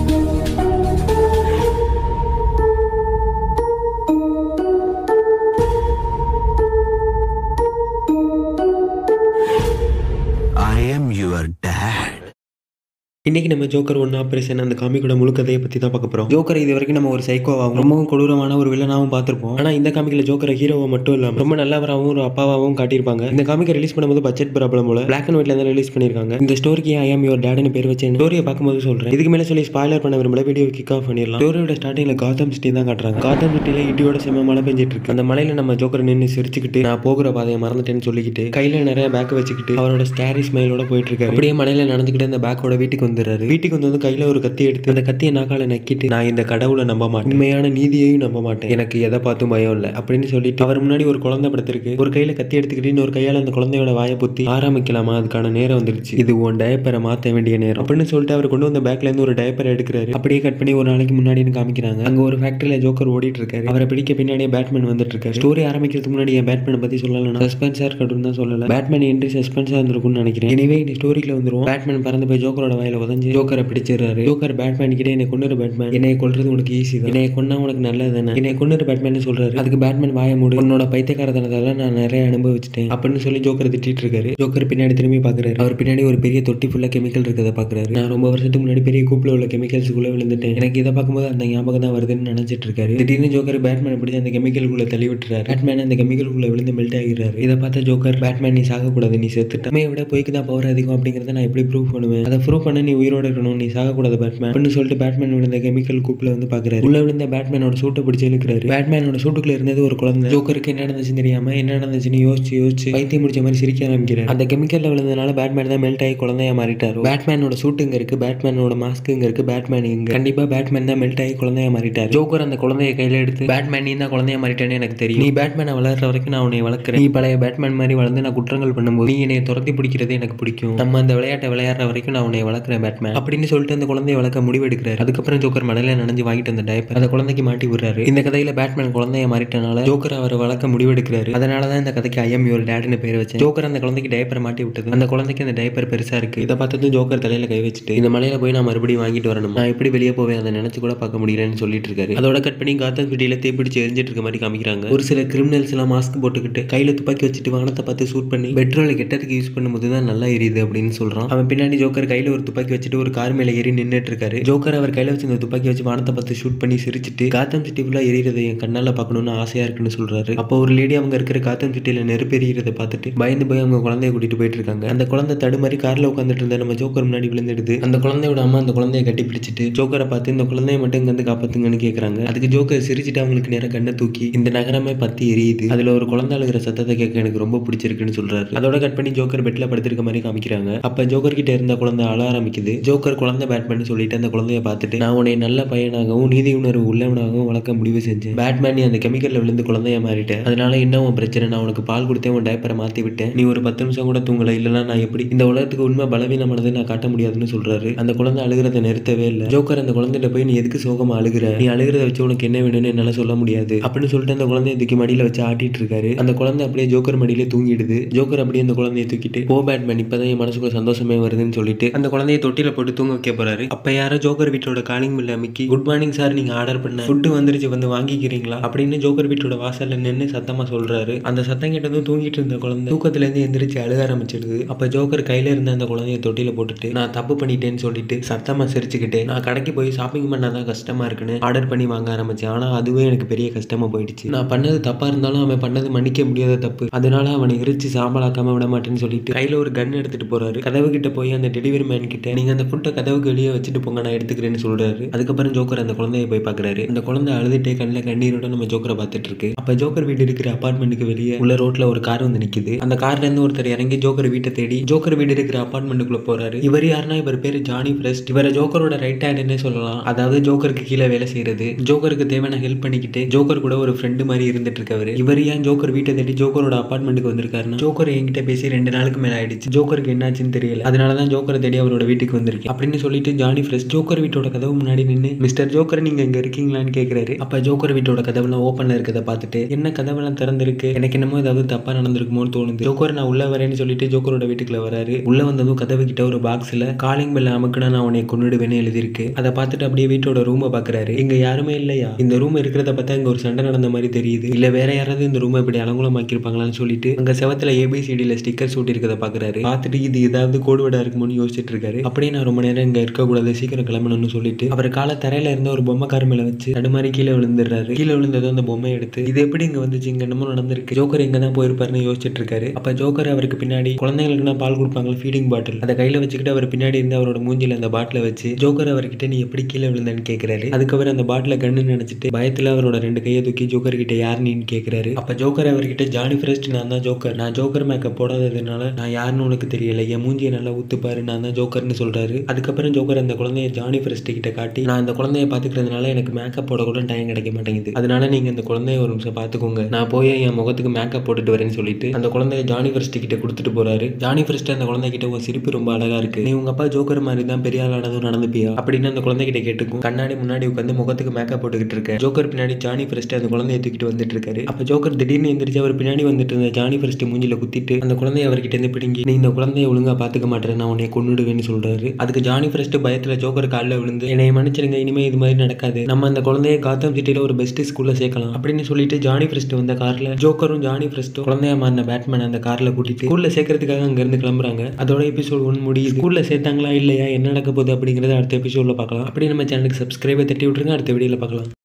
I am your dad. இன்னைக்கு நம்ம joker one operation அந்த காமிக்கோட முழு கதையை பற்றி தான் பார்க்க போகிறோம். ஜோக்கர் இது வரைக்கும் நம்ம ஒரு சைக்கோவாகவும் ரொம்பவும் கொடூரமான ஒரு வில்லனாகவும் பார்த்துருப்போம். ஆனால் இந்த காமிக்கில் ஜோக்கரை ஹீரோவை மட்டும் இல்லாமல் ரொம்ப நல்லவராகவும் ஒரு அப்பாவாகவும் காட்டியிருப்பாங்க. இந்த காமிக்கை ரிலீஸ் பண்ணும்போது பட்ஜெட் ப்ராப்ளம் போல பிளாக் அண்ட் ஒயிட்ல தான் ரிலீஸ் பண்ணியிருக்காங்க. இந்த ஸ்டோரிக்கு ஐ ஆம் யுவர் டேட்னு பேர் வச்சேன். ஸ்டோரியை பார்க்கும்போது சொல்கிறேன். இதுக்கு மேலே சொல்லி ஸ்பாய்லர் பண்ண விரும்பல, வீடியோ கிக் ஆஃப் பண்ணிடலாம். ஸ்டோரியோட ஸ்டார்டிங்கில் காத்தம் சிட்டி தான் காட்டுறாங்க. காத்தம் சிட்டியில் இடியோட செம்ம மழை பெஞ்சிட்டு இருக்கு. அந்த மலையில் நம்ம ஜோக்கர் நின்று சிரிச்சுக்கிட்டு நான் போகிற பாதையை மறந்துட்டேன்னு சொல்லிக்கிட்டு கையில் நிறைய பேக் வச்சுக்கிட்டு அவரோட ஸ்கேரி ஸ்மைலோட போயிட்டு இருக்காரு. அப்படியே மலையில் நடந்துக்கிட்டு அந்த பேக்கோட வீட்டுக்கு வந்துடுறாரு. வீட்டுக்கு வந்து கையில ஒரு கத்தி எடுத்து அந்த கத்தியை நாக்கால நக்கிட்டு நான் இந்த கடவுளை நம்ப மாட்டேன், உண்மையான நீதியையும் நம்ப மாட்டேன், எனக்கு எதை பார்த்தும் பயம் இல்லை அப்படின்னு சொல்லிட்டு அவர் முன்னாடி ஒரு குழந்தை படுத்திருக்கு. ஒரு கையில கத்தி எடுத்துக்கிட்டு ஒரு கையால அந்த குழந்தையோட வாயை புத்தி ஆரம்பிக்கலாமா, அதுக்கான நேரம் வந்துருச்சு, இது உன் டயப்பரை மாற்ற வேண்டிய நேரம் அப்படின்னு சொல்லிட்டு அவர் கொண்டு வந்த பேக்ல இருந்து ஒரு டயப்பரை எடுக்கிறாரு. அப்படியே கட் பண்ணி ஒரு நாளைக்கு முன்னாடி காமிக்கிறாங்க. அங்க ஒரு ஃபேக்டரியில ஜோக்கர் ஓடிட்டு இருக்காரு. அவரை பிடிக்க பின்னாடியே பேட்மேன் வந்துட்டு இருக்காரு. ஸ்டோரி ஆரம்பிக்கிறதுக்கு முன்னாடி என் பேட்மேனை பத்தி சொல்லலாம், சஸ்பென்ஸா இருக்கட்டும் தான் சொல்லல. பேட்மேன் என்ட்ரி சஸ்பென்ஸா இருந்திருக்கும்னு நினைக்கிறேன். எனவே இந்த ஸ்டோரிக்குள்ள வந்துருவோம். பேட்மேன் பறந்து போய் ஜோக்கரோட வாயில உதஞ்சு ஜோக்கரை பிடிச்சிடுறாரு. ஜோக்கர் பேட்மேன் கிட்ட என்னை கொண்டு பேட்மேன், என்னை கொல்றது உனக்கு ஈஸி தான், என்னை கொன்னா உனக்கு நல்லது தானே, என்னை கொண்டு பேட்மேன் சொல்றாரு. அதுக்கு பேட்மேன் வாய மூடு, உன்னோட பைத்தியக்காரத்தனத்தால நான் நிறைய அனுபவிச்சிட்டேன் அப்படின்னு சொல்லி ஜோக்கர் திட்டிட்டு இருக்காரு. ஜோக்கர் பின்னாடி திரும்பி பாக்குறாரு. அவர் பின்னாடி ஒரு பெரிய தொட்டி ஃபுல்லா கெமிக்கல் இருக்கிறத பாக்குறாரு. நான் ரொம்ப வருஷத்துக்கு முன்னாடி பெரிய கூப்பில் உள்ள கெமிக்கல்ஸுக்குள்ள விழுந்துட்டேன், எனக்கு இதை பார்க்கும்போது அந்த ஞாபகம் தான் வருதுன்னு நினைச்சிட்டு இருக்காரு. திடீர்னு ஜோக்கர் பேட்மேன் பிடிச்சி அந்த கெமிக்கலுக்குள்ள தள்ளி விட்டுறாரு. பேட்மேன் அந்த கெமிக்கலுக்குள்ள விழுந்து மெல்ட் ஆகிறாரு. இதை பார்த்த ஜோக்கர் பேட்மேன் நீ சாகக்கூடாது, நீ செத்துட்ட, விட போய்க்கு தான் பவர் அதிகம் அப்படிங்கறத நான் எப்படி ப்ரூவ் பண்ணுவேன், அதை ப்ரூவ் பண்ண நீ உயிரோட இருக்கணும், நீ சாகக்கூடாது பேட்மேன் அப்படின்னு சொல்லிட்டு பேட்மேன் விழுந்த கெமிக்கல் கூப்பில் வந்து பாக்குறாரு. உள்ள விழுந்த பேட்மேனோட சூட்டை பிடிச்சி இழுக்கிறாரு. பேட்மேனோட சூட்டுக்குள்ள இருந்தது ஒரு குழந்தை. ஜோக்கருக்கு என்ன நடந்துச்சுன்னு தெரியாம என்ன நடந்துச்சுன்னு யோசிச்சு பைத்தியம் முடிச்ச மாதிரி சிரிக்க ஆரம்பிக்கிறார். அந்த கெமிக்கல்ல விழுந்தனால பேட்மேன் தான் மெல்ட் ஆகி குழந்தையா மாறிட்டாரு. பேட்மேனோட சூட்டு இங்க இருக்கு, பேட்மேனோட மாஸ்க் இங்க இருக்கு, பேட்மேன் இங்க, கண்டிப்பா பேட்மேன் தான் மெல்ட் ஆகி குழந்தையா மாறிட்டாரு. ஜோக்கர் அந்த குழந்தைய கையில எடுத்து பேட்மேன் நீ தான் குழந்தையா மாறிட்டேன்னு எனக்கு தெரியும், நீ பேட்மேனை வளர்ற வரைக்கும் நான் உன்னை வளர்க்கிறேன், நீ பழைய பேட்மேன் மாதிரி வளர்ந்து நான் குற்றங்கள் பண்ணும்போது நீ என்னை துரத்தி பிடிக்கிறது எனக்கு பிடிக்கும், நம்ம அந்த விளையாட்டை விளையாடுற வரைக்கும் நான் உன்னை வளர்க்கிறேன் பேட்மேன் அப்படின்னு சொல்லிட்டு அந்த குழந்தைய வளர்க்க முடிவெடுக்கிறாரு. அதுக்கப்புறம் ஜோக்கர் மணல நனைஞ்சு வாங்கிட்டு அந்த டயப்பர் அந்த குழந்தைக்கு மாட்டி விடுறாரு. இந்த கதையில பேட்மேன் குழந்தைய மாறிட்டனால ஜோக்கர் அவர் வளர்க்க முடிவெடுக்கிறாரு. அதனாலதான் இந்த கதைக்கு ஐ ஆம் யுவர் டேட்னு பேர் வச்சேன். ஜோக்கர் அந்த குழந்தைக்கு டயப்பர் மாட்டி விட்டது. அந்த குழந்தைக்கு அந்த டயப்பர் பெருசா இருக்கு. இதை பார்த்ததும் ஜோக்கர் தலையில கை வச்சுட்டு இந்த மலையில போய் நான் மறுபடியும் வாங்கிட்டு வரணும், நான் எப்படி வெளியே போவேன் அதை நினைச்சு கூட பார்க்க முடியலன்னு சொல்லிட்டு இருக்காரு. அதோட கட் பண்ணி காத்தம் சிட்டியில தீப்பிடிச்சு எரிஞ்சிட்டு இருக்க மாதிரி காமிக்கிறாங்க. ஒரு சில கிரிமினல்ஸ் எல்லாம் மாஸ்க் போட்டுக்கிட்டு கையில துப்பாக்கி வச்சுட்டு வானத்தை பார்த்து ஷூட் பண்ணி பெட்ரோலை கெட்டதுக்கு யூஸ் பண்ணும்போது தான் நல்லா எரியுது அப்படின்னு சொல்றான். அவன் பின்னாடி ஜோக்கர் கையில ஒரு துப்பாக்கி வச்சுட்டு ஒரு கார் மேல ஏறி நின்றுட்டு இருக்காரு. ஜோக்கர் அவர் கையில வச்சு இந்த துப்பாக்கி வச்சு வானத்தை பார்த்து ஷூட் பண்ணி சிரிச்சிட்டு காத்தம் சிட்டி ஃபுல்லா எரியறதை என் கண்ணால பார்க்கணும்னு ஆசையா இருக்குன்னு சொல்றாரு. அப்போ ஒரு லேடி அவங்க இருக்கிற காத்தம் சிட்டியில நெருப்பு எரியறதை பார்த்துட்டு பயந்து போய் அவங்க குழந்தைய கூட்டிட்டு போயிட்டு இருக்காங்க. அந்த குழந்தை தடுமாறி கார்ல உட்காந்துட்டு இருந்த நம்ம ஜோக்கர் முன்னாடி விழுந்துடுது. அந்த குழந்தையோட அம்மா அந்த குழந்தைய கட்டி பிடிச்சிட்டு ஜோக்கரை பார்த்து இந்த குழந்தைய மட்டும் இங்க வந்து காப்பாத்துங்கன்னு கேட்கறாங்க. அதுக்கு ஜோக்கர் சிரிச்சிட்டு அவங்களுக்கு நேரம் கண்ணை தூக்கி இந்த நகரமே பத்தி எரியுது, அதுல ஒரு குழந்தை அழுகிற சத்தத்தை கேட்க எனக்கு ரொம்ப பிடிச்சிருக்குன்னு சொல்றாரு. அதோட கட் பண்ணி ஜோக்கர் பெட்ல படுத்திருக்க மாதிரி காமிக்கிறாங்க. அப்ப ஜோக்கர் கிட்ட இருந்த குழந்தை அழ ஆரம்பிக்குது. ஜோக்கர் குழந்தை பேட்மேன் சொல்லிட்டு அந்த குழந்தைய பார்த்துட்டு நான் உன்னை நல்ல பையனாகவும் நீதி உணர்வு உள்ளவனாகவும் வளர்க்க முடிவு செஞ்சேன், பேட்மேன் நீ அந்த கெமிக்கல்ல விழுந்து குழந்தைய மாறிட்டேன், அதனால என்ன உன் பிரச்சனை, நான் உனக்கு பால் கொடுத்தேன், உன் டயப்பரை மாத்தி விட்டேன், நீ ஒரு 10 நிமிஷம் கூட தூங்கல, இல்லைன்னா நான் எப்படி இந்த உலகத்துக்கு உண்மை பலவீனமானதை நான் காட்ட முடியாதுன்னு சொல்றாரு. அந்த குழந்தை அழுகிறத நிறுத்தவே இல்லை. ஜோக்கர் அந்த குழந்தைகிட்ட போய் நீ எதுக்கு சோகமா அழுகிற, நீ அழுகிறத வச்சு உனக்கு என்ன வேணும்னு என்னால சொல்ல முடியாது அப்படின்னு சொல்லிட்டு அந்த குழந்தைய தூக்கி மடியில வச்சு ஆட்டிட்டு இருக்காரு. அந்த குழந்தை அப்படியே ஜோக்கர் மடியில தூங்கிடுது. ஜோக்கர் அப்படியே அந்த குழந்தைய தூக்கிட்டு போ பேட்மேன் இப்பதான் என் மனசுக்கு சந்தோஷமே வருதுன்னு சொல்லிட்டு அந்த குழந்தைய தொட்டில போட்டு தூங்க வைக்க போறாரு. அப்ப யாரோ ஜோக்கர் வீட்டோட காலிங் பில் அமைக்கி குட் மார்னிங் சார், நீங்க ஆர்டர் பண்ண ஃபுட்டு வந்துருச்சு, வந்து வாங்கிக்கிறீங்களா அப்படின்னு ஜோக்கர் வீட்டோட வாசல்ல நின்று சத்தமா சொல்றாரு. அந்த சத்தம் கேட்டதும் தூங்கிட்டு இருந்த குழந்தை தூக்கத்துல இருந்து எந்திரிச்சு அழுக ஆரம்பிச்சிடுது. அப்ப ஜோக்கர் கையில இருந்த அந்த குழந்தைய தொட்டில போட்டுட்டு நான் தப்பு பண்ணிட்டேன்னு சொல்லிட்டு சத்தமா சிரிச்சுக்கிட்டே நான் கடைக்கு போய் ஷாப்பிங் பண்ணாதான் கஷ்டமா இருக்குன்னு ஆர்டர் பண்ணி வாங்க ஆரம்பிச்சேன், ஆனா அதுவே எனக்கு பெரிய கஷ்டமா போயிடுச்சு, நான் பண்ணது தப்பா இருந்தாலும் அவன் பண்ணது மன்னிக்க முடியாத தப்பு, அதனால அவனை எரிச்சு சாம்பலாக்காம விட மாட்டேன்னு சொல்லிட்டு கையில ஒரு கன் எடுத்துட்டு போறாரு. கதவு கிட்ட போய் அந்த டெலிவரி மேன் கிட்ட நீங்க அந்த ஃபுட்டை கதவுக்கு வெளியே வச்சுட்டு போங்க நான் எடுத்துக்கிறேன்னு சொல்றாரு. அதுக்கப்புறம் ஜோக்கர் அந்த குழந்தைய போய் பாக்குறாரு. அந்த குழந்தை அழுதுட்டே கண்ணில் கண்ணீரோட நம்ம ஜோக்கரை பார்த்துட்டு இருக்கு. அப்ப ஜோக்கர் வீடு இருக்கிற அபார்ட்மெண்ட்டுக்கு வெளியே உள்ள ரோட்ல ஒரு கார் வந்து நிக்குது. அந்த கார்ல இருந்து ஒருத்தர் இறங்கி ஜோக்கர் வீட்டை தேடி ஜோக்கர் வீடு இருக்கிற அபார்ட்மெண்ட்டுக்குள்ள போறாரு. இவர் யாருன்னா இவர் பேரு ஜானி பிரஸ்ட். இவரை ஜோக்கரோட ரைட் ஹேண்ட்னே சொல்லலாம். அதாவது ஜோக்கருக்கு கீழே வேலை செய்யறது, ஜோக்கருக்கு தேவையான ஹெல்ப் பண்ணிக்கிட்டு ஜோக்கர் கூட ஒரு ஃப்ரெண்டு மாதிரி இருந்துட்டு இருக்கவர். இவர் ஏன் ஜோக்கர் வீட்டை தேடி ஜோக்கரோட அபார்ட்மெண்ட்டுக்கு வந்திருக்காருன்னா ஜோக்கர் என்கிட்ட பேசி 2 நாளுக்கு மேல ஆயிடுச்சு, ஜோக்கருக்கு என்னாச்சுன்னு தெரியல, அதனாலதான் ஜோக்கரை தேடி அவரோட வீட்டுக்கு வீட்டுக்கு வந்திருக்கேன் அப்படின்னு சொல்லிட்டு ஜானி ஃப்ரெஷ் ஜோக்கர் வீட்டோட கதவு முன்னாடி நின்று மிஸ்டர் ஜோக்கர் நீங்க இங்க இருக்கீங்களான்னு கேக்குறாரு. அப்ப ஜோக்கர் வீட்டோட கதவுலாம் ஓப்பன்ல இருக்கதை பார்த்துட்டு என்ன கதவெல்லாம் திறந்திருக்கு, எனக்கு என்னமோ ஏதாவது தப்பா நடந்திருக்குமோன்னு தோணுது. ஜோக்கர் நான் உள்ள வரேன்னு சொல்லிட்டு ஜோக்கரோட வீட்டுக்குள்ள வராரு. உள்ள வந்ததும் கதவு கிட்ட ஒரு பாக்ஸ்ல காலிங் பெல் அமுக்குனா நான் உன்னை கொன்னுடுவேன்னு எழுதிருக்கு. அதை பார்த்துட்டு அப்படியே வீட்டோட ரூமை பாக்குறாரு. இங்க யாருமே இல்லையா, இந்த ரூம் இருக்கிறத பார்த்தா இங்க ஒரு சண்டை நடந்த மாதிரி தெரியுது, இல்ல வேற யாராவது இந்த ரூமை இப்படி அலங்கோலமாக்கிருப்பாங்களான்னு சொல்லிட்டு அங்க செவத்துல ABCDல ஸ்டிக்கர் சூட்டி இருக்கதை பாக்குறாரு. பார்த்துட்டு இது ஏதாவது கோடுவடா இருக்குமோன்னு யோசிச்சுட்டு இருக்காரு. அப்படியே நான் ரொம்ப நேரம் இங்க இருக்க கூடாது, சீக்கிரம் கிளம்பணும்னு சொல்லிட்டு அவர் கால தரையில இருந்த ஒரு பொம்மை கார் மேல வச்சு தடுமாறி கீழே விழுந்துடுறாரு. கீழே விழுந்ததும் அந்த பொம்மை எடுத்து இது எப்படி இங்க வந்துச்சு, இங்க என்னமோ நடந்திருக்கு, ஜோக்கர் எங்க தான் போயிருப்பாருன்னு யோசிச்சுட்டு இருக்காரு. அப்ப ஜோக்கர் அவருக்கு பின்னாடி குழந்தைங்களுக்கு பால் கொடுப்பாங்க ஃபீடிங் பாட்டில், அதை கையில வச்சுக்கிட்டு அவர் பின்னாடி இருந்து அவரோட மூஞ்சில அந்த பாட்டில வச்சு ஜோக்கர் அவர்கிட்ட நீ எப்படி கீழே விழுந்தன்னு கேட்கிறாரு. அதுக்கு அவர் அந்த பாட்டில கண்ணு நினைச்சிட்டு பயத்துல அவரோட 2 கையை தூக்கி ஜோக்கர் கிட்ட யார் நீன்னு கேட்கிறாரு. அப்ப ஜோக்கர் அவர்கிட்ட ஜானி ஃப்ரெஸ்ட் நான் தான் ஜோக்கர், நான் ஜோக்கர் மேக்கப் போடாததுனால நான் யாருன்னு உனக்கு தெரியல, என் மூஞ்சியை நல்லா ஊத்துப்பாரு, நான் தான் ஜோக்கர்னு சொல்றாரு. அதுக்கப்புறம் ஜோக்கர் அந்த குழந்தைய ஜானி ஃப்ரெஸ்ட் கிட்ட காட்டி நான் அந்த குழந்தைய பாத்துக்கிறதுனால எனக்கு மேக்கப் போட கூட டைம் கிடைக்க மாட்டேங்குது, அதனால நீங்க அந்த குழந்தைய ஒரு நிமிஷம் பாத்துக்கோங்க, நான் போய் என் முகத்துக்கு மேக்கப் போட்டுட்டு வரேன்னு சொல்லிட்டு அந்த குழந்தைய ஜானி ஃப்ரெஸ்ட் கிட்ட கொடுத்துட்டு போறாரு. ஜானி ஃப்ரெஸ்ட் அந்த குழந்தை கிட்ட ஒரு சிரிப்பு ரொம்ப அழகா இருக்கு, நீ உங்க அப்பா ஜோக்கர் மாதிரி தான் பெரிய ஆளானதும் நடந்துப்பியா அப்படின்னு அந்த குழந்தை கிட்ட கேட்டுக்கும். கண்ணாடி முன்னாடி உட்காந்து முகத்துக்கு மேக்கப் போட்டுக்கிட்டு இருக்க ஜோக்கர் பின்னாடி ஜானி ஃப்ரெஸ்ட் அந்த குழந்தைய தூக்கிட்டு வந்துட்டு இருக்காரு. அப்ப ஜோக்கர் திடீர்னு எந்திரிச்சு அவர் பின்னாடி வந்துட்டு இருந்த ஜானி ஃப்ரெஸ்ட் மூஞ்சில குத்திட்டு அந்த குழந்தைய அவர்கிட்ட இருந்து பிடுங்கி நீ இந்த குழந்தைய ஒழுங்கா பாத்துக்க மாட்டேன், நான் உன்னை கொன்னுடுவேன்னு சொல்றாரு. அதுக்கு ஜானி ஃப்ரெஸ்ட் பயத்துல ஜோக்கர் காலில் விழுந்து என்னை மன்னிச்சிருங்க, இனிமே இது மாதிரி நடக்காது, நம்ம அந்த குழந்தைய காத்தம் சிட்டில ஒரு பெஸ்ட் ஸ்கூல்ல சேர்க்கலாம் அப்படின்னு சொல்லிட்டு ஜானி ஃப்ரெஸ்ட் வந்த கார்ல ஜோக்கரும் ஜானி ஃப்ரெஸ்டும் குழந்தைய மாறின பேட்மேன் அந்த கார்ல கூட்டிட்டு ஸ்கூல்ல சேர்க்கறதுக்காக அங்க இருந்து கிளம்புறாங்க. அதோட எபிசோட் 1 முடியுது. ஸ்கூல்ல சேர்த்தாங்களா இல்லையா, என்ன நடக்க போகுது அப்படிங்கறத அடுத்த எபிசோட்ல பார்க்கலாம். அப்படி நம்ம சேனலுக்கு சப்ஸ்கிரைபை தட்டி விட்டுருங்க. அடுத்த வீடியோல பார்க்கலாம்.